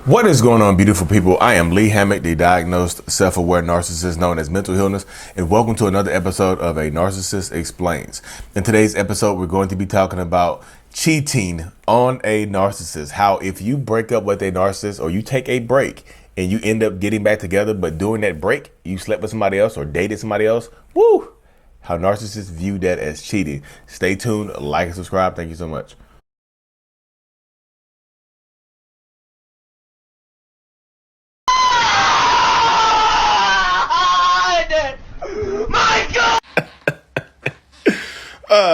What is going on, beautiful people? I am Lee Hammock, the diagnosed self-aware narcissist known as mental illness, and welcome to another episode of A Narcissist Explains. In today's episode, we're going to be talking about cheating on a narcissist. How if you break up with a narcissist or you take a break and you end up getting back together, but during that break, you slept with somebody else or dated somebody else, woo! How narcissists view that as cheating. Stay tuned, like and subscribe. Thank you so much.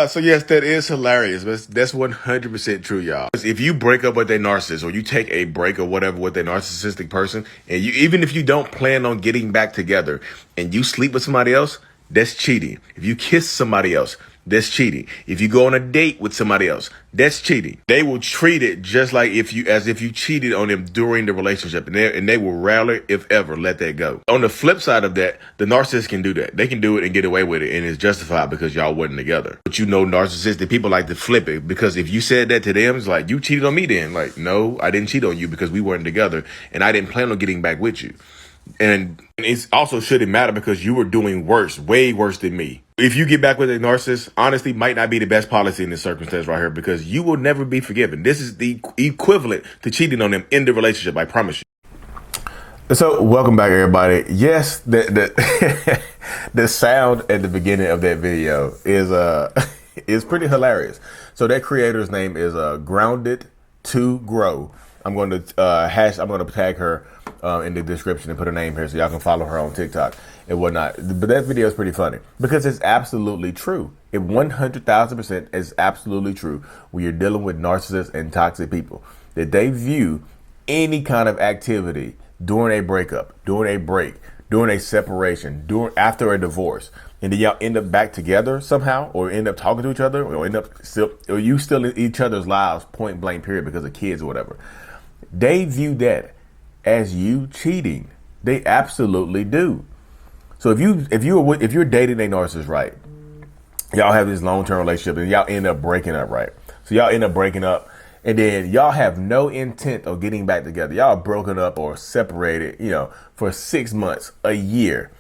So yes, that is hilarious. But that's 100% true, y'all. If you break up with a narcissist or you take a break or whatever with a narcissistic person, and you, even if you don't plan on getting back together and you sleep with somebody else, that's cheating. If you kiss somebody else, that's cheating. If you go on a date with somebody else, that's cheating. They will treat it just like as if you cheated on them during the relationship, and they will rarely, if ever, let that go. On the flip side of that, the narcissist can do that. They can do it and get away with it, and it's justified because y'all wasn't together. But you know, narcissistic people like to flip it, because if you said that to them, it's like, you cheated on me then. Like, no, I didn't cheat on you because we weren't together, and I didn't plan on getting back with you. And it also shouldn't matter because you were doing worse, way worse than me. If you get back with a narcissist, honestly, might not be the best policy in this circumstance right here, because you will never be forgiven. This is the equivalent to cheating on them in the relationship, I promise you. So welcome back, everybody. Yes, the the sound at the beginning of that video is pretty hilarious. So that creator's name is Grounded to Grow. I'm going to tag her in the description and put her name here so y'all can follow her on TikTok and whatnot. But that video is pretty funny because it's absolutely true. It 100,000% is absolutely true when you're dealing with narcissists and toxic people, that they view any kind of activity during a breakup, during a break, during a separation, after a divorce, and then y'all end up back together somehow, or end up talking to each other, or you still in each other's lives, point blank period, because of kids or whatever. They view that as you cheating. They absolutely do. So if you're dating a narcissist, right, y'all have this long-term relationship and y'all end up breaking up, right? So y'all end up breaking up, and then y'all have no intent of getting back together. Y'all broken up or separated, for 6 months, a year.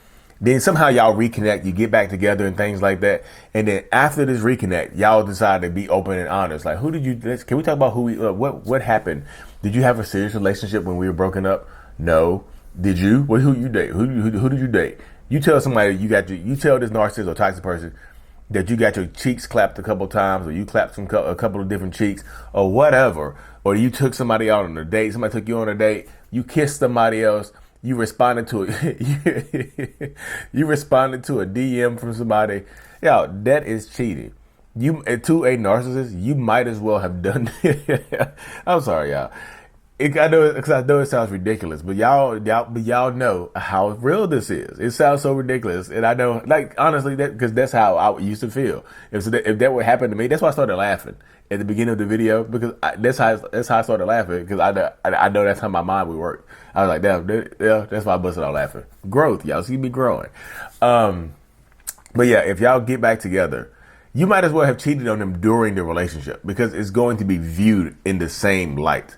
Then somehow y'all reconnect, you get back together and things like that. And then after this reconnect, y'all decide to be open and honest. Like, can we talk about what happened? Did you have a serious relationship when we were broken up? No. Did you? Who you date? Who did you date? You tell somebody you tell this narcissist or toxic person that you got your cheeks clapped a couple times, or you clapped a couple of different cheeks or whatever, or you took somebody out on a date, somebody took you on a date, you kissed somebody else, you responded to it, you responded to a DM from somebody. Yo, that is cheating. To a narcissist, you might as well have done it. I'm sorry, y'all. I know it sounds ridiculous, but y'all know how real this is. It sounds so ridiculous, and I know, like, honestly, because that's how I used to feel. If that would happen to me, that's why I started laughing at the beginning of the video, because that's how I started laughing, because I know that's how my mind would work. I was like, damn, that's why I busted out laughing. Growth, y'all see me growing. But yeah, if y'all get back together, you might as well have cheated on them during the relationship, because it's going to be viewed in the same light.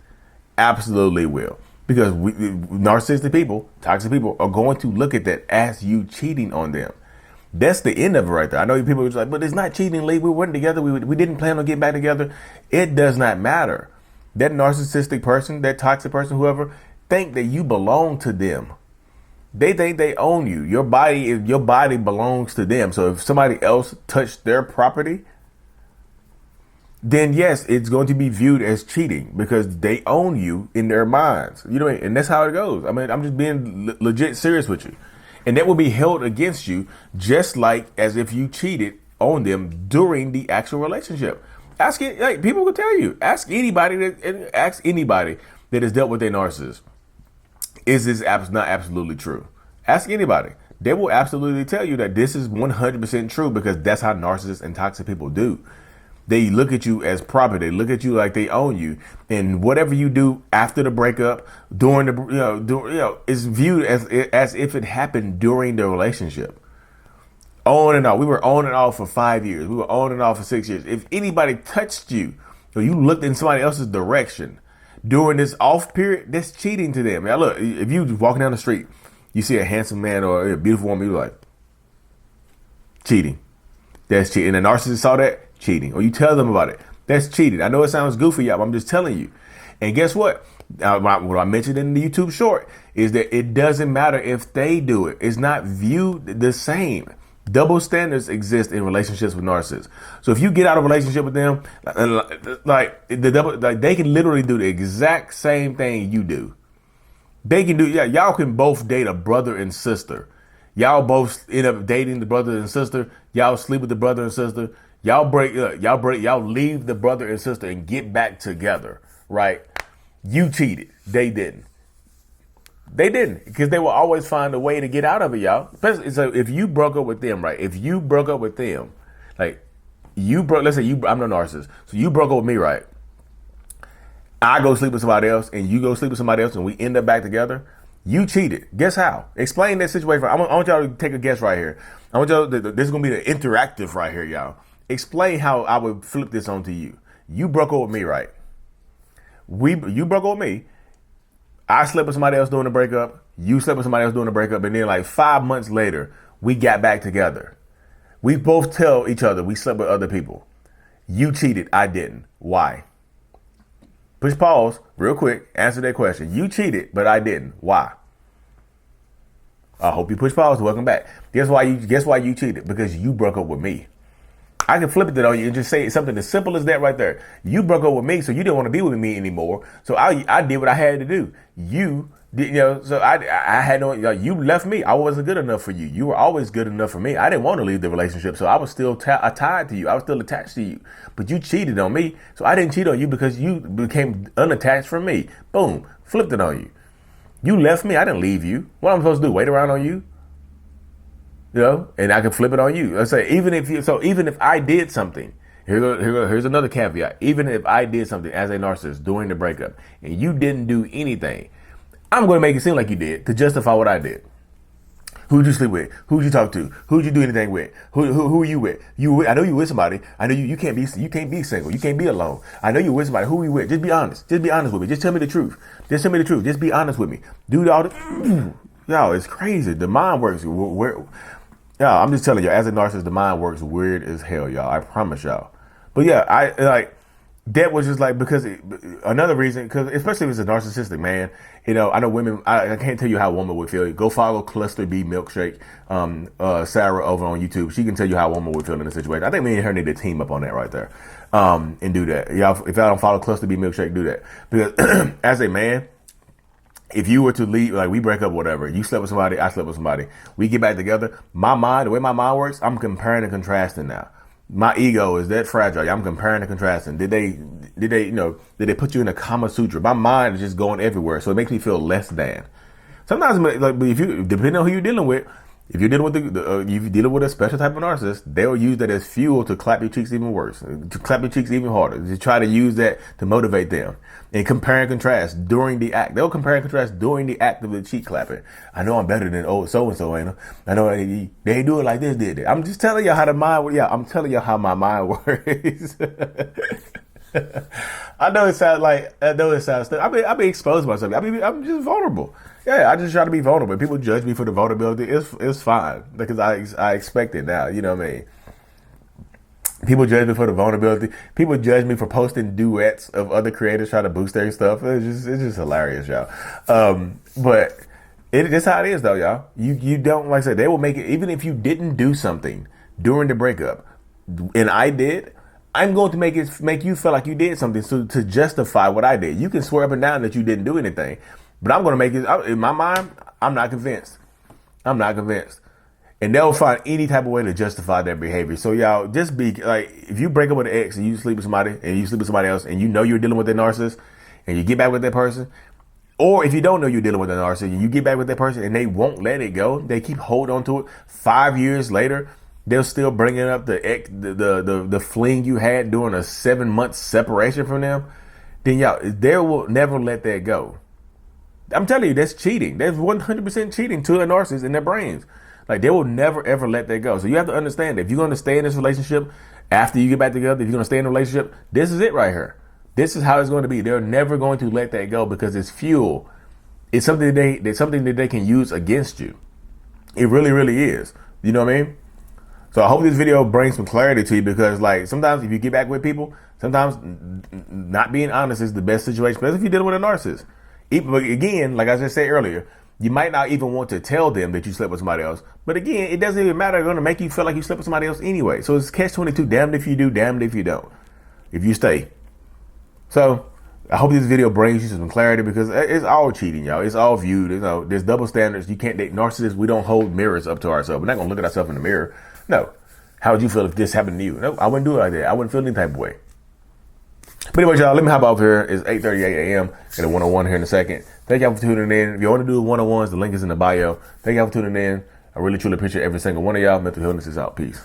Absolutely will. Because narcissistic people, toxic people, are going to look at that as you cheating on them. That's the end of it right there. I know people are just like, but it's not cheating, Lee. We weren't together. We didn't plan on getting back together. It does not matter. That narcissistic person, that toxic person, whoever, think that you belong to them. They think they own you. Your body belongs to them. So if somebody else touched their property, then yes, it's going to be viewed as cheating because they own you in their minds. And that's how it goes. I mean, I'm just being legit serious with you. And that will be held against you just like as if you cheated on them during the actual relationship. People will tell you. Ask anybody that has dealt with a narcissist. Is this not absolutely true? Ask anybody. They will absolutely tell you that this is 100% true, because that's how narcissists and toxic people do. They look at you as property. They look at you like they own you, and whatever you do after the breakup, is viewed as if it happened during the relationship. On and off. We were on and off for 5 years. We were on and off for 6 years. If anybody touched you, or you looked in somebody else's direction, During this off period, that's cheating to them. Now look, if you walking down the street, you see a handsome man or a beautiful woman, you're like, cheating. That's cheating. And the narcissist saw that, cheating. Or you tell them about it, that's cheating. I know it sounds goofy, y'all, but I'm just telling you. And guess what? What I mentioned in the YouTube short is that it doesn't matter if they do it. It's not viewed the same. Double standards exist in relationships with narcissists. So if you get out of a relationship with them, they can literally do the exact same thing you do. They can do, y'all can both date a brother and sister. Y'all both end up dating the brother and sister. Y'all sleep with the brother and sister. Y'all leave the brother and sister and get back together, right? You cheated. They didn't. They didn't, because they will always find a way to get out of it, y'all. So if you broke up with them, right? If you broke up with them, like let's say I'm the narcissist. So you broke up with me, right? I go sleep with somebody else and you go sleep with somebody else and we end up back together. You cheated. Guess how? Explain that situation. I want y'all to take a guess right here. I want y'all, this is going to be the interactive right here, y'all. Explain how I would flip this onto you. You broke up with me, right? You broke up with me. I slept with somebody else during the breakup. You slept with somebody else during the breakup. And then like 5 months later, we got back together. We both tell each other we slept with other people. You cheated. I didn't. Why? Push pause real quick. Answer that question. You cheated, but I didn't. Why? I hope you push pause. Welcome back. Guess why you cheated? Because you broke up with me. I can flip it on you and just say something as simple as that right there. You broke up with me, so you didn't want to be with me anymore. So I did what I had to do. You did, so I had no, you left me. I wasn't good enough for you. You were always good enough for me. I didn't want to leave the relationship, so I was still tied to you. I was still attached to you. But you cheated on me, so I didn't cheat on you because you became unattached from me. Boom, flipped it on you. You left me. I didn't leave you. What am I supposed to do? Wait around on you? You know, and I can flip it on you. I say, even if I did something, here's another caveat. Even if I did something as a narcissist during the breakup and you didn't do anything, I'm going to make it seem like you did to justify what I did. Who'd you sleep with? Who'd you talk to? Who'd you do anything with? Who are you with? I know you with somebody. I know you can't be single. You can't be alone. I know you with somebody. Who are you with? Just be honest. Just be honest with me. Just tell me the truth. Just tell me the truth. Just be honest with me. Do all the y'all, it's crazy. The mind works. Y'all, I'm just telling you, as a narcissist, the mind works weird as hell, y'all. I promise y'all. But yeah, that was just like, because another reason, because especially if it's a narcissistic man, I know women, I can't tell you how a woman would feel. Go follow Cluster B Milkshake, Sarah over on YouTube. She can tell you how a woman would feel in this situation. I think me and her need to team up on that right there, and do that. Y'all, if y'all don't follow Cluster B Milkshake, do that. Because as a man, if you were to leave, like we break up, whatever, you slept with somebody, I slept with somebody, we get back together, the way my mind works, I'm comparing and contrasting now. My ego is that fragile. I'm comparing and contrasting. Did they put you in a Kama Sutra? My mind is just going everywhere. So it makes me feel less than. Sometimes, like, if you, depending on who you're dealing with, if you're dealing with if you're dealing with a special type of narcissist, they'll use that as fuel to clap your cheeks even worse, to clap your cheeks even harder, to try to use that to motivate them and compare and contrast during the act. They'll compare and contrast during the act of the cheek clapping. I know I'm better than old so-and-so, ain't I? I know they ain't do it like this, did they? I'm just telling you how the mind, I'm telling you how my mind works. I know it sounds stupid. I be exposed myself. I'm just vulnerable. Yeah, I just try to be vulnerable. People judge me for the vulnerability. It's fine because I expect it now. You know what I mean? People judge me for the vulnerability. People judge me for posting duets of other creators trying to boost their stuff. It's just hilarious, y'all. But it's how it is, though, y'all. You don't, like I said, they will make it, even if you didn't do something during the breakup, and I did, I'm going to make you feel like you did something to justify what I did. You can swear up and down that you didn't do anything, but I'm going to make it, in my mind, I'm not convinced. I'm not convinced. And they'll find any type of way to justify their behavior. So y'all, just be like, if you break up with an ex and you sleep with somebody and you sleep with somebody else and you know you're dealing with a narcissist and you get back with that person, or if you don't know you're dealing with a narcissist and you get back with that person and they won't let it go, they keep holding on to it 5 years later, they're still bringing up the fling you had during a 7-month separation from them, then y'all, they will never let that go. I'm telling you, that's cheating. That's 100% cheating to a narcissist in their brains. Like, they will never, ever let that go. So you have to understand that if you're going to stay in this relationship after you get back together, if you're going to stay in a relationship, this is it right here. This is how it's going to be. They're never going to let that go because it's fuel. It's something that they can use against you. It really, really is. You know what I mean? So I hope this video brings some clarity to you, because like sometimes if you get back with people, sometimes not being honest is the best situation, especially if you're dealing with a narcissist. Again, like I just said earlier, you might not even want to tell them that you slept with somebody else. But again, it doesn't even matter. They're going to make you feel like you slept with somebody else anyway. So it's catch-22. Damned if you do, damned if you don't. If you stay. So I hope this video brings you some clarity, because it's all cheating, y'all. It's all viewed. You know, there's double standards. You can't date narcissists. We don't hold mirrors up to ourselves. We're not going to look at ourselves in the mirror. No. How would you feel if this happened to you? No, I wouldn't do it like that. I wouldn't feel any type of way. But anyway, y'all, let me hop off here. It's 8:38 a.m. Get a one-on-one here in a second. Thank y'all for tuning in. If you want to do one-on-ones, the link is in the bio. Thank y'all for tuning in. I really, truly appreciate every single one of y'all. Mental Illness is out. Peace.